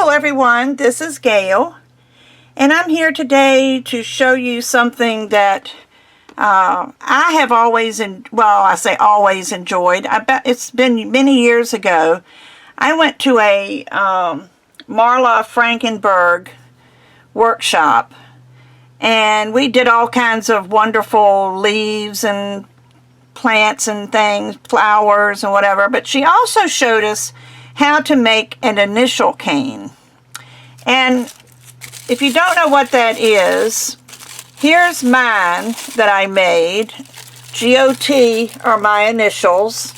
Hello everyone, this is Gayle, and I'm here today to show you something that I have always, I say always enjoyed. I bet it's been many years ago. I went to a Marla Frankenberg workshop, and we did all kinds of wonderful leaves and plants and things, flowers and whatever, but she also showed us how to make an initial cane. And if you don't know what that is, here's mine that I made. GOT are my initials,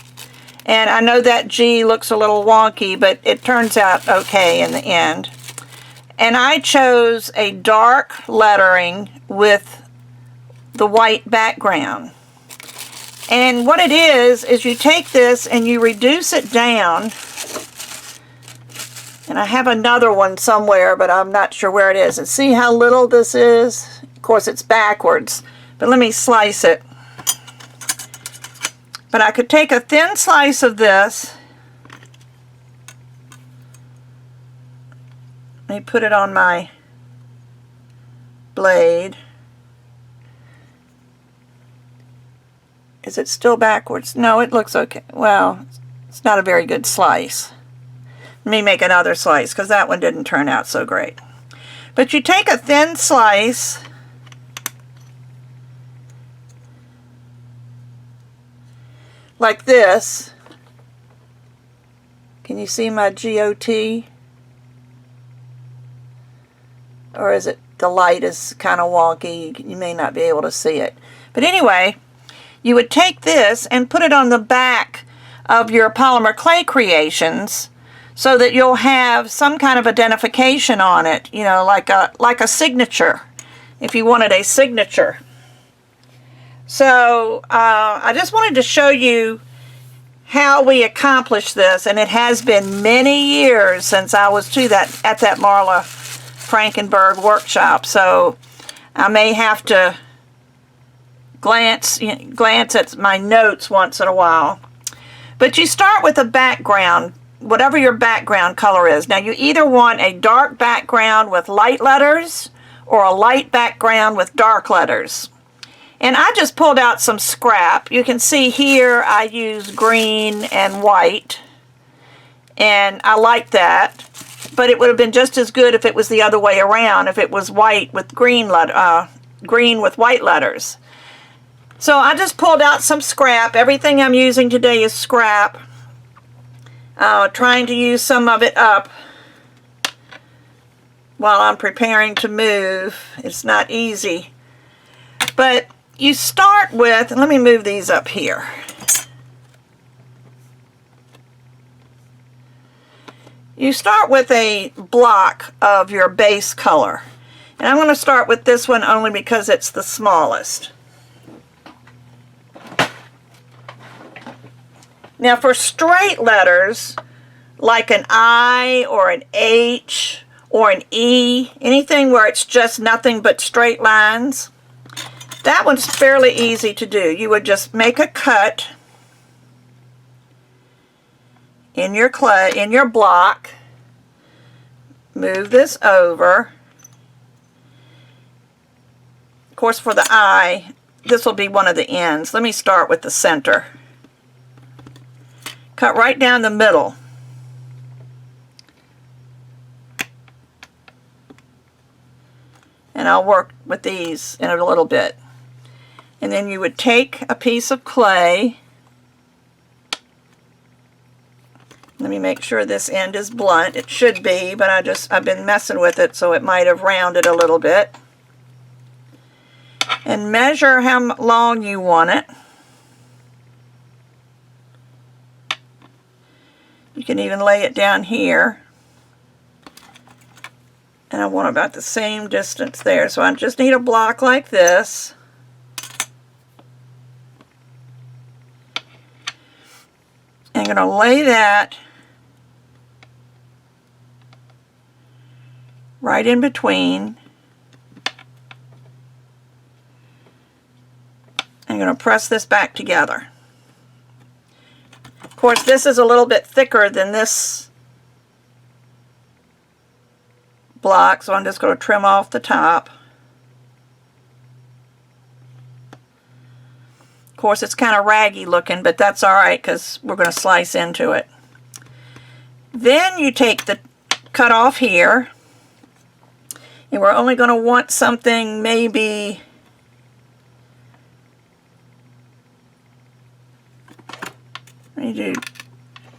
and I know that G looks a little wonky, but it turns out okay in the end. And I chose a dark lettering with the white background. And what it is you take this and you reduce it down. And I have another one somewhere, but I'm not sure where it is. And see how little this is? Of course, it's backwards. But let me slice it. But I could take a thin slice of this. Let me put it on my blade. Is it still backwards? No, it looks okay. Well, it's not a very good slice. Let me make another slice because that one didn't turn out so great. But you take a thin slice like this. Can you see my GOT? Or is it the light is kind of wonky? You may not be able to see it. But anyway, you would take this and put it on the back of your polymer clay creations, so that you'll have some kind of identification on it, you know, like a signature, if you wanted a signature. So I just wanted to show you how we accomplish this, and it has been many years since I was at that Marla Frankenberg workshop, so I may have to glance at my notes once in a while. But you start with a background, whatever your background color is. Now you either want a dark background with light letters or a light background with dark letters. And I just pulled out some scrap. You can see here I use green and white, and I like that. But it would have been just as good if it was the other way around, if it was white with green with white letters. So I just pulled out some scrap. Everything I'm using today is scrap. Trying to use some of it up while I'm preparing to move. It's not easy. But you start with, let me move these up here. You start with a block of your base color. And I'm going to start with this one only because it's the smallest. Now for straight letters, like an I or an H or an E, anything where it's just nothing but straight lines, that one's fairly easy to do. You would just make a cut in your clay, in your block, move this over. Of course, for the I, this will be one of the ends. Let me start with the center. Cut right down the middle. And I'll work with these in a little bit. And then you would take a piece of clay. Let me make sure this end is blunt. It should be, but I've been messing with it, so it might have rounded a little bit. And measure how long you want it. You can even lay it down here. And I want about the same distance there. So I just need a block like this. I'm going to lay that right in between. I'm going to press this back together. Of course, this is a little bit thicker than this block, so I'm just going to trim off the top. Of course, it's kind of raggy looking, but that's alright because we're going to slice into it. Then you take the cut off here, and we're only going to want something maybe let me do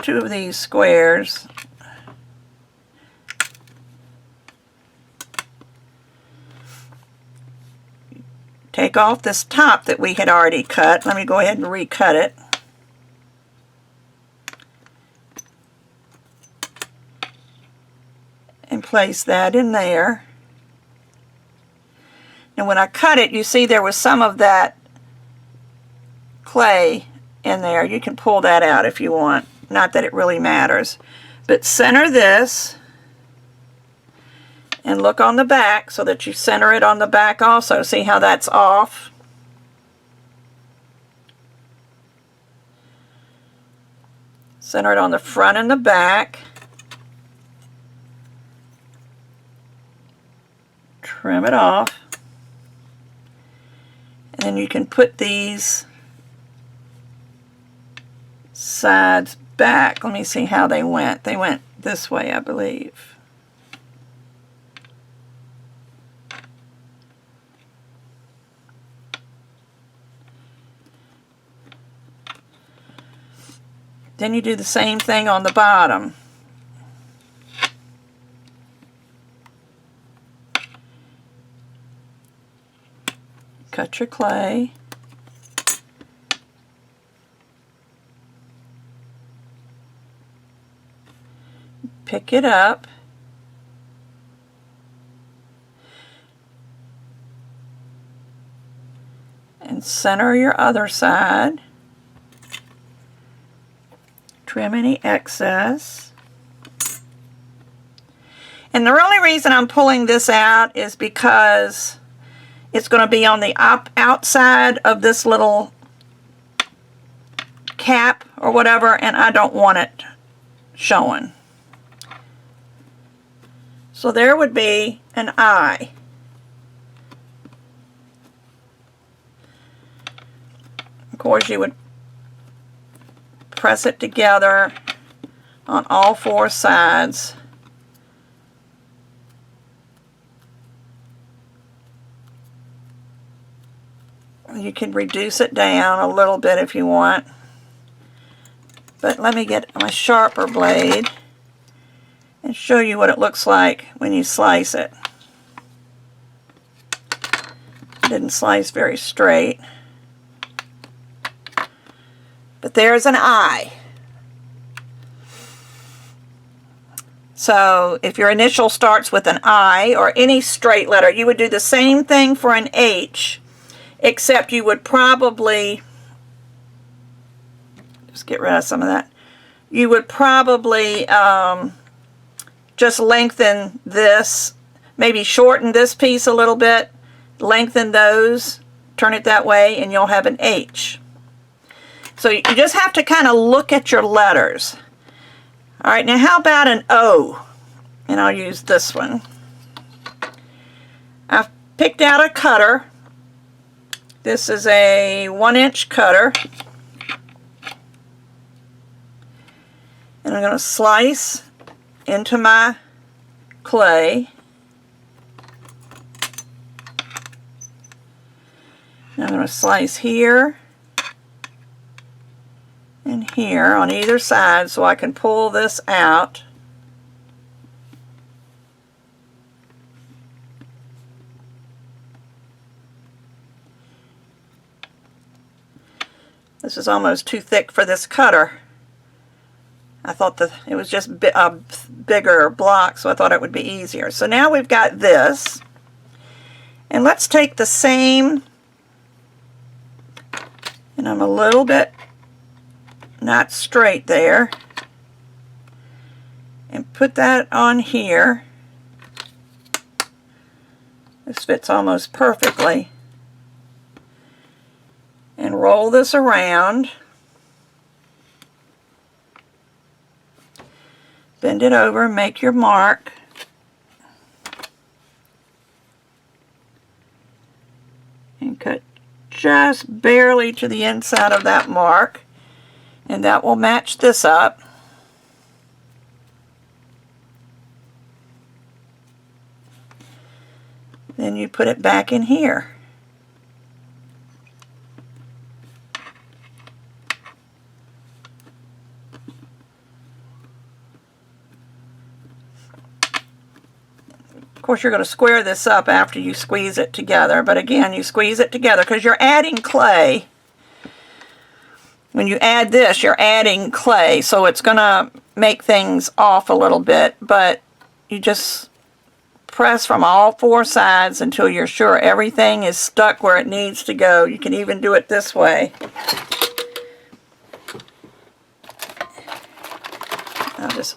2 of these squares. Take off this top that we had already cut. Let me go ahead and recut it. And place that in there. And when I cut it, you see there was some of that clay in there. You can pull that out if you want. Not that it really matters. But center this. And look on the back so that you center it on the back also. See how that's off? Center it on the front and the back. Trim it off. And then you can put these sides back. Let me see how they went. They went this way, I believe. Then you do the same thing on the bottom. Cut your clay. Pick it up. And center your other side. Trim any excess. And the only reason I'm pulling this out is because it's going to be on the outside of this little cap or whatever, and I don't want it showing. So there would be an eye. Of course, you would press it together on all 4 sides. You can reduce it down a little bit if you want. But let me get my sharper blade and show you what it looks like when you slice it. Didn't slice very straight. But there's an eye. So if your initial starts with an I or any straight letter, you would do the same thing for an H, except you would probably, just get rid of some of that, you would probably just lengthen this, maybe shorten this piece a little bit, lengthen those, turn it that way, and you'll have an H. So you just have to kind of look at your letters. All right, now how about an O? And I'll use this one. I've picked out a cutter. This is a 1-inch cutter. And I'm going to slice into my clay. And I'm going to slice here and here on either side so I can pull this out. This is almost too thick for this cutter. I thought that it was just a bigger block, so I thought it would be easier. So now we've got this. And let's take the same, and I'm a little bit not straight there, and put that on here. This fits almost perfectly. And roll this around. Bend it over, make your mark. And cut just barely to the inside of that mark, and that will match this up. Then you put it back in here. Of course, you're going to square this up after you squeeze it together, but again, you squeeze it together because you're adding clay. When you add this, you're adding clay, so it's going to make things off a little bit, but you just press from all four sides until you're sure everything is stuck where it needs to go. You can even do it this way. I'll just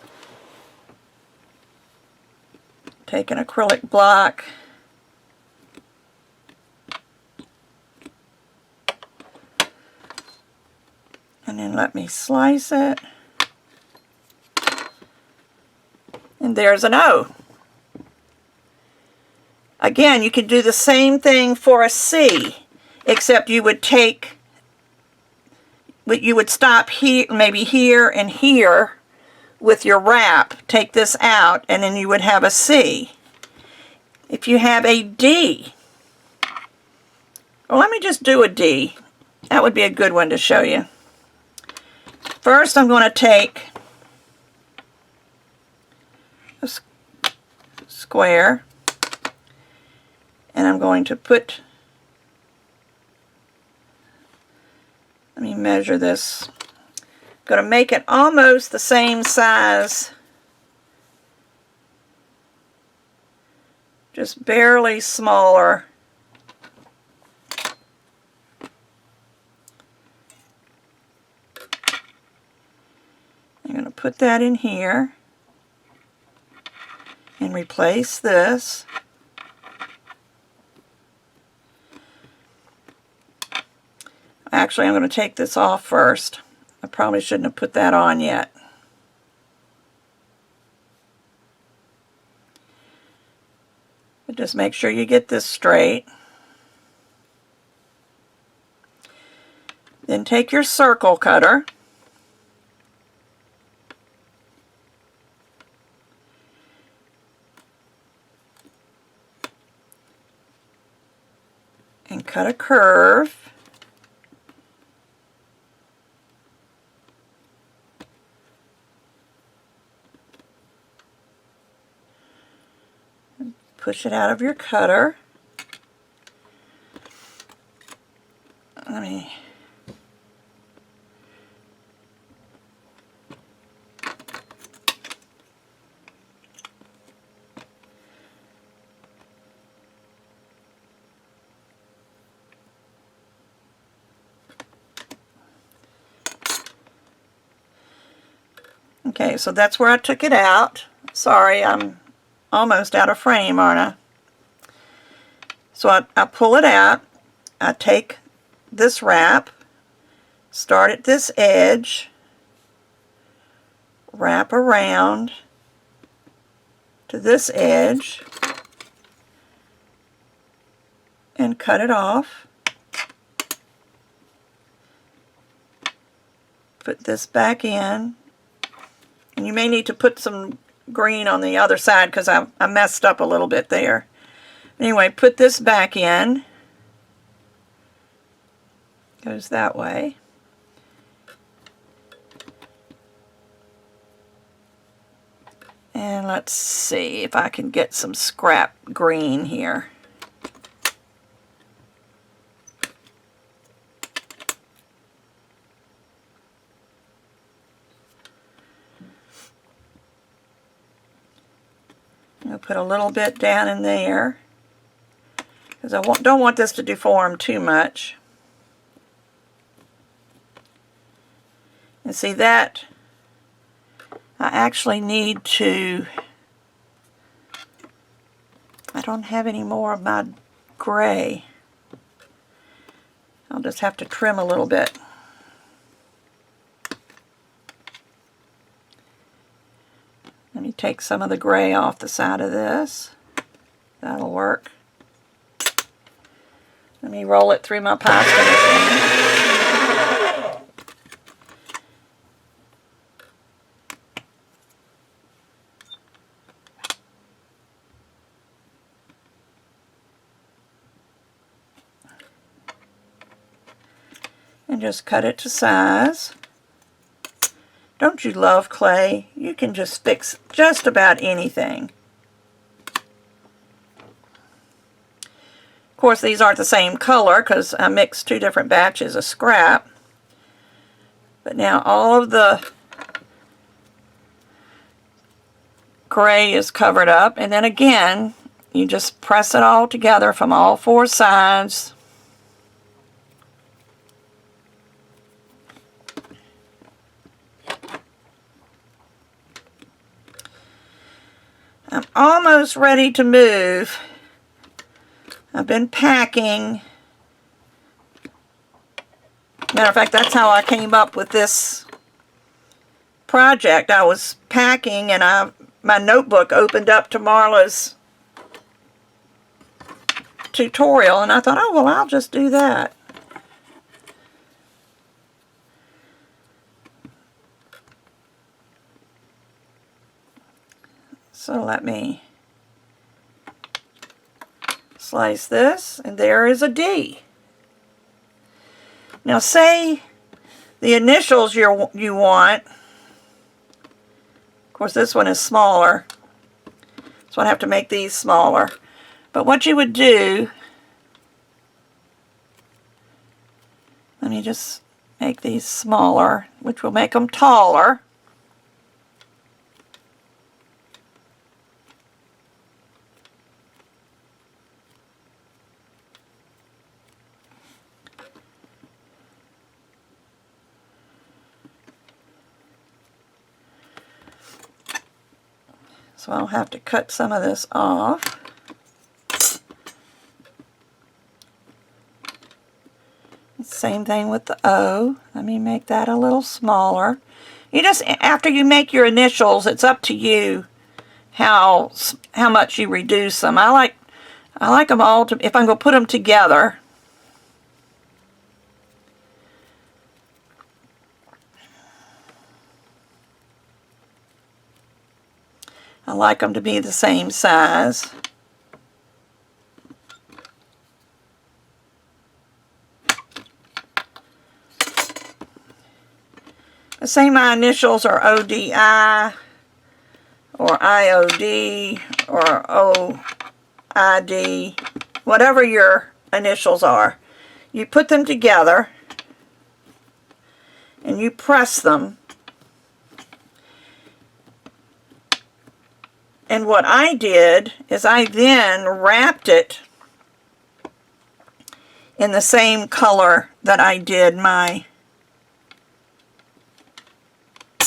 take an acrylic block and then let me slice it, and there's an O. Again, you could do the same thing for a C, except you would stop here, maybe here and here with your wrap, take this out, and then you would have a C. If you have a D, well, let me just do a D. That would be a good one to show you. First, I'm going to take a square, and I'm going to put, let me measure this. I'm going to make it almost the same size, just barely smaller. I'm going to put that in here and replace this. Actually, I'm going to take this off first. I probably shouldn't have put that on yet. But just make sure you get this straight. Then take your circle cutter and cut a curve. Push it out of your cutter. Let me Okay, so that's where I took it out. Sorry, I'm almost out of frame, aren't I? So I pull it out. I take this wrap, start at this edge, wrap around to this edge, and cut it off. Put this back in. And you may need to put some green on the other side because I messed up a little bit there. Anyway, put this back in. Goes that way. And let's see if I can get some scrap green here. I'll put a little bit down in there because I don't want this to deform too much. And see that I actually need to, I don't have any more of my gray. I'll just have to trim a little bit. Let me take some of the gray off the side of this. That'll work. Let me roll it through my pasta machine. And just cut it to size. Don't you love clay? You can just fix just about anything. Of course, these aren't the same color because I mixed 2 different batches of scrap. But now all of the gray is covered up, and then again, you just press it all together from all 4 sides. I'm almost ready to move. I've been packing. Matter of fact, that's how I came up with this project. I was packing and my notebook opened up to Marla's tutorial, and I thought, oh, well, I'll just do that. So let me slice this, and there is a D. Now say the initials you want. Of course, this one is smaller, so I have to make these smaller. But what you would do, let me just make these smaller, which will make them taller. So I'll have to cut some of this off. Same thing with the O. Let me make that a little smaller. You just, after you make your initials, it's up to you how much you reduce them. I like them all to, if I'm going to put them together. I like them to be the same size. Say my initials are ODI or IOD or OID, whatever your initials are. You put them together and you press them. And what I did is I then wrapped it in the same color that I did my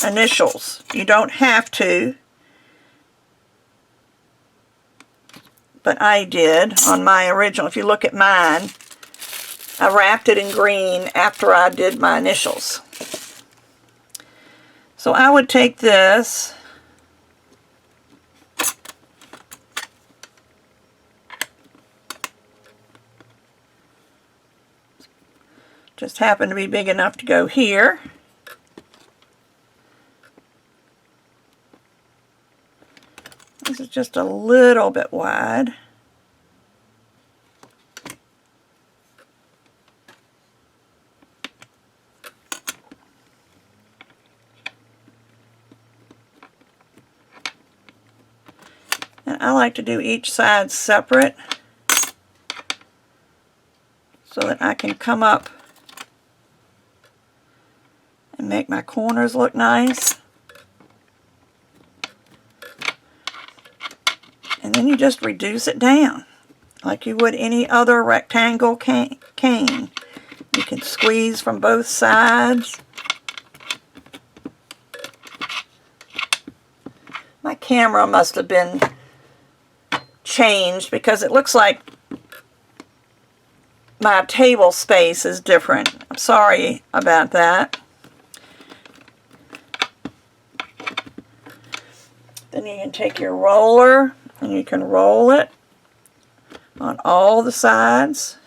initials. You don't have to, but I did on my original. If you look at mine, I wrapped it in green after I did my initials. So I would take this just happened to be big enough to go here. This is just a little bit wide. And I like to do each side separate so that I can come up and make my corners look nice. And then you just reduce it down like you would any other rectangle cane. You can squeeze from both sides. My camera must have been changed because it looks like my table space is different. I'm sorry about that. Then you can take your roller and you can roll it on all the sides.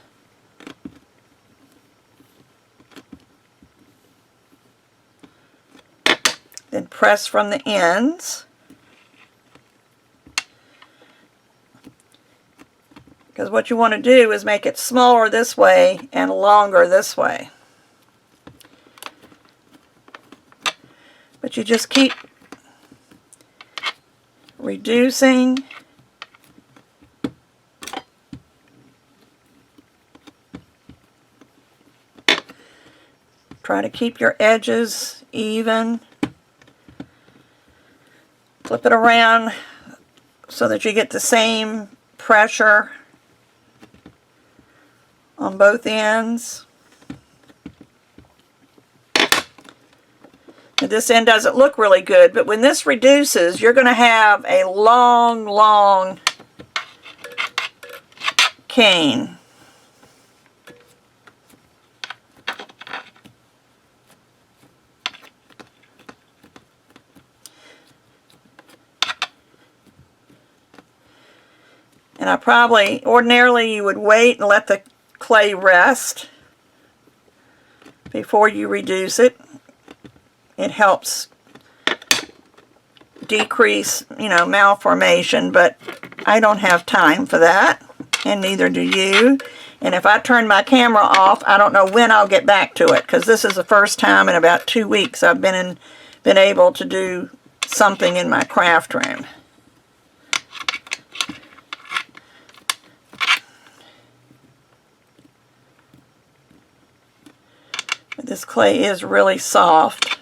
Then press from the ends. Because what you want to do is make it smaller this way and longer this way. But you just keep reducing. Try to keep your edges even. Flip it around so that you get the same pressure on both ends. And this end doesn't look really good, but when this reduces, you're going to have a long, long cane. And ordinarily you would wait and let the clay rest before you reduce it. It helps decrease, malformation, but I don't have time for that, and neither do you. And if I turn my camera off, I don't know when I'll get back to it, because this is the first time in about 2 weeks I've been able to do something in my craft room. This clay is really soft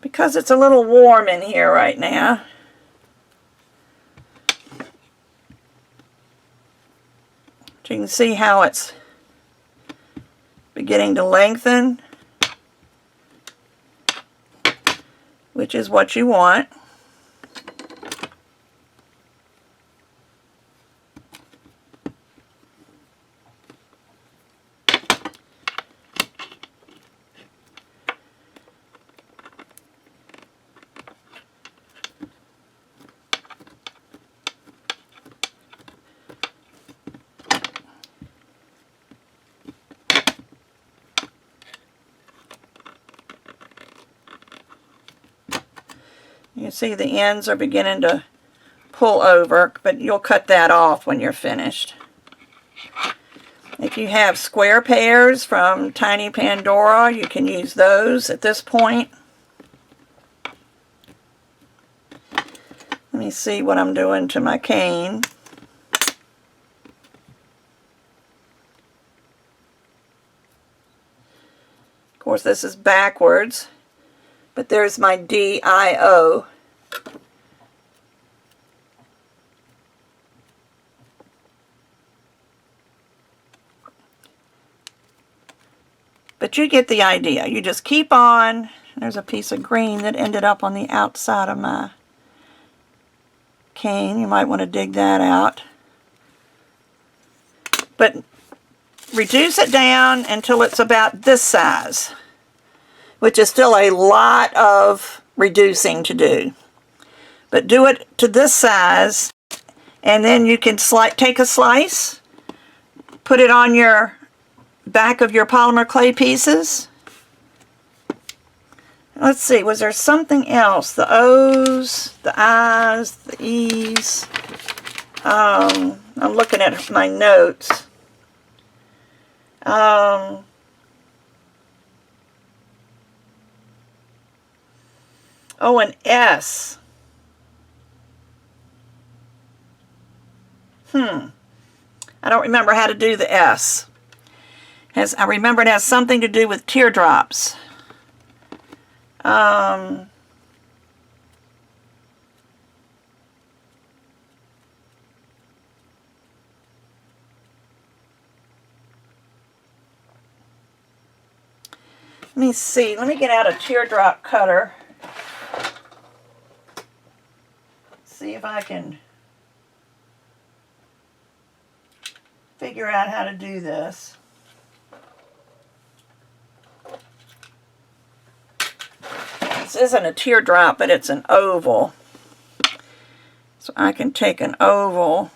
because it's a little warm in here right now. So you can see how it's beginning to lengthen, which is what you want. You see the ends are beginning to pull over, but you'll cut that off when you're finished. If you have square pears from Tiny Pandora, you can use those at this point. Let me see what I'm doing to my cane. Of course, this is backwards, but there's my D-I-O. But you get the idea. You just keep on. There's a piece of green that ended up on the outside of my cane. You might want to dig that out. But reduce it down until it's about this size, which is still a lot of reducing to do. But do it to this size, and then you can take a slice, put it on your back of your polymer clay pieces. Let's see, was there something else? The O's, the I's, the E's. I'm looking at my notes. Oh, an S. I don't remember how to do the S. I remember it has something to do with teardrops. Let me see. Let me get out a teardrop cutter. See if I can figure out how to do this. This isn't a teardrop, but it's an oval. So I can take an oval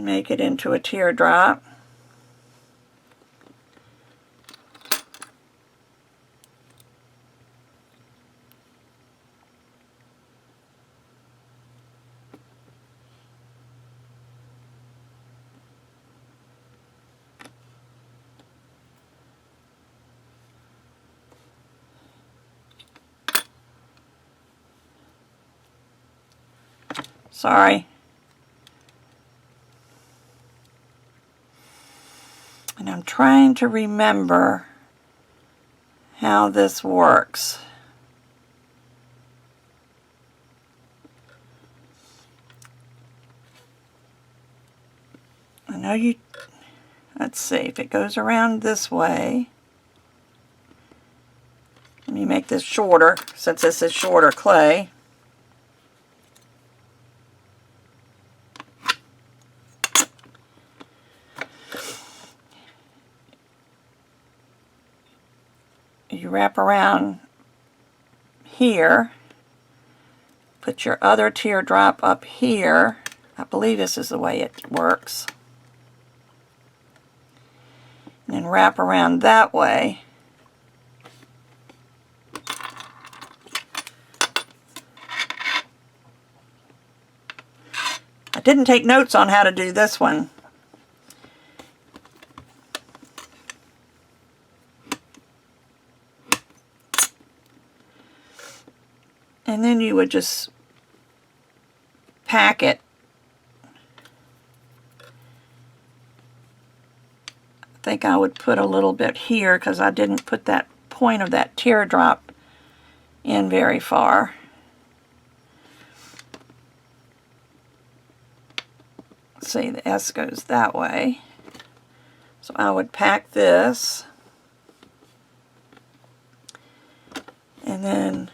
and make it into a teardrop. Sorry. And I'm trying to remember how this works. I know you, let's see, if it goes around this way. Let me make this shorter, since this is shorter clay. You wrap around here, put your other teardrop up here. I believe this is the way it works. And then wrap around that way. I didn't take notes on how to do this one. And then you would just pack it. I think I would put a little bit here because I didn't put that point of that teardrop in very far. Let's see, the S goes that way. So I would pack this. And then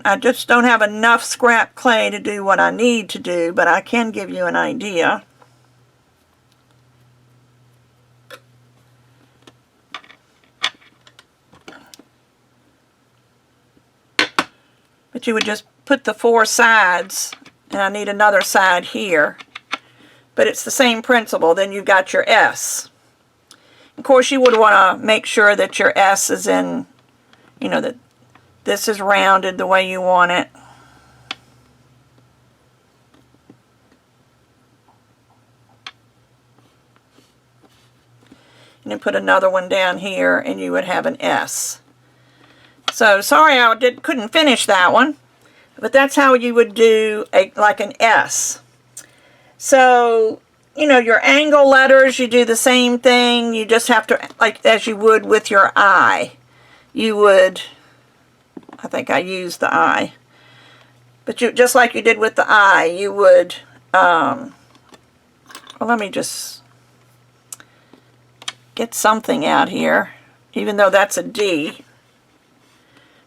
I just don't have enough scrap clay to do what I need to do, but I can give you an idea. But you would just put the 4 sides, and I need another side here. But it's the same principle. Then you've got your S. Of course, you would want to make sure that your S is in, you know, that this is rounded the way you want it. And then put another one down here and you would have an S. So sorry I couldn't finish that one, but that's how you would do like an S. So, you know, your angle letters, you do the same thing. You just have to, like as you would with your I. You would, I think I used the I. But you, just like you did with the I, you would, well, let me just get something out here, even though that's a D.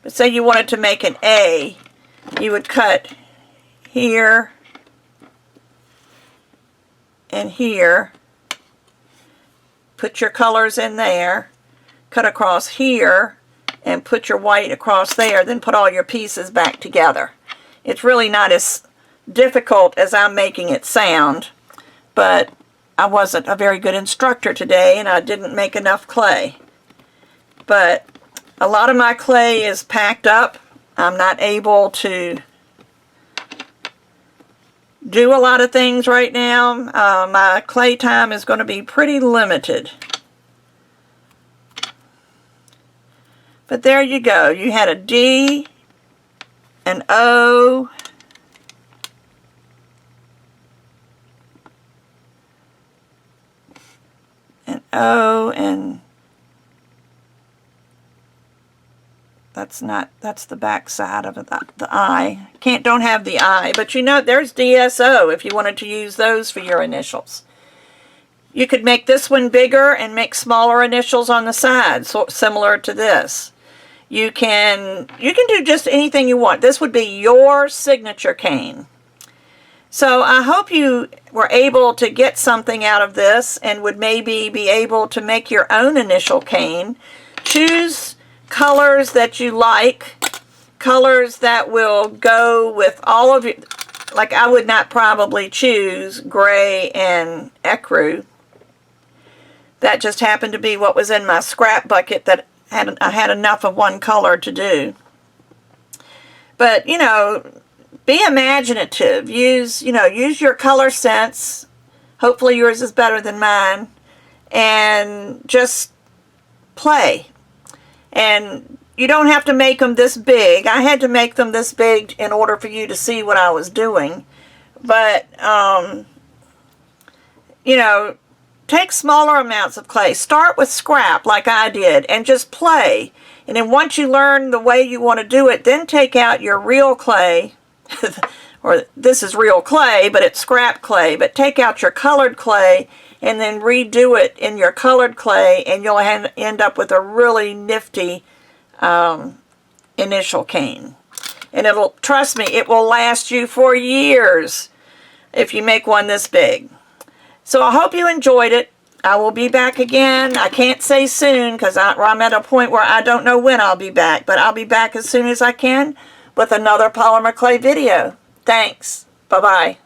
But say you wanted to make an A, you would cut here and here, put your colors in there, cut across here, and put your white across there, then put all your pieces back together. It's really not as difficult as I'm making it sound, but I wasn't a very good instructor today and I didn't make enough clay. But a lot of my clay is packed up. I'm not able to do a lot of things right now. My clay time is going to be pretty limited. But there you go. You had a D, an O, an O, and that's the back side of the I. Don't have the I, but you know, there's DSO if you wanted to use those for your initials. You could make this one bigger and make smaller initials on the side, so similar to this. You can do just anything you want. This would be your signature cane. So I hope you were able to get something out of this and would maybe be able to make your own initial cane. Choose colors that you like colors that will go with all of your, like I would not probably choose gray and ecru. That just happened to be what was in my scrap bucket that I had enough of one color to do. But, you know, be imaginative. Use your color sense. Hopefully yours is better than mine. And just play. And you don't have to make them this big. I had to make them this big in order for you to see what I was doing. But, you know, take smaller amounts of clay. Start with scrap like I did and just play. And then once you learn the way you want to do it, then take out your real clay. Or this is real clay, but it's scrap clay. But take out your colored clay and then redo it in your colored clay, and you'll end up with a really nifty initial cane. And it'll, trust me, it will last you for years if you make one this big. So I hope you enjoyed it. I will be back again. I can't say soon because I'm at a point where I don't know when I'll be back, but I'll be back as soon as I can with another polymer clay video. Thanks. Bye-bye.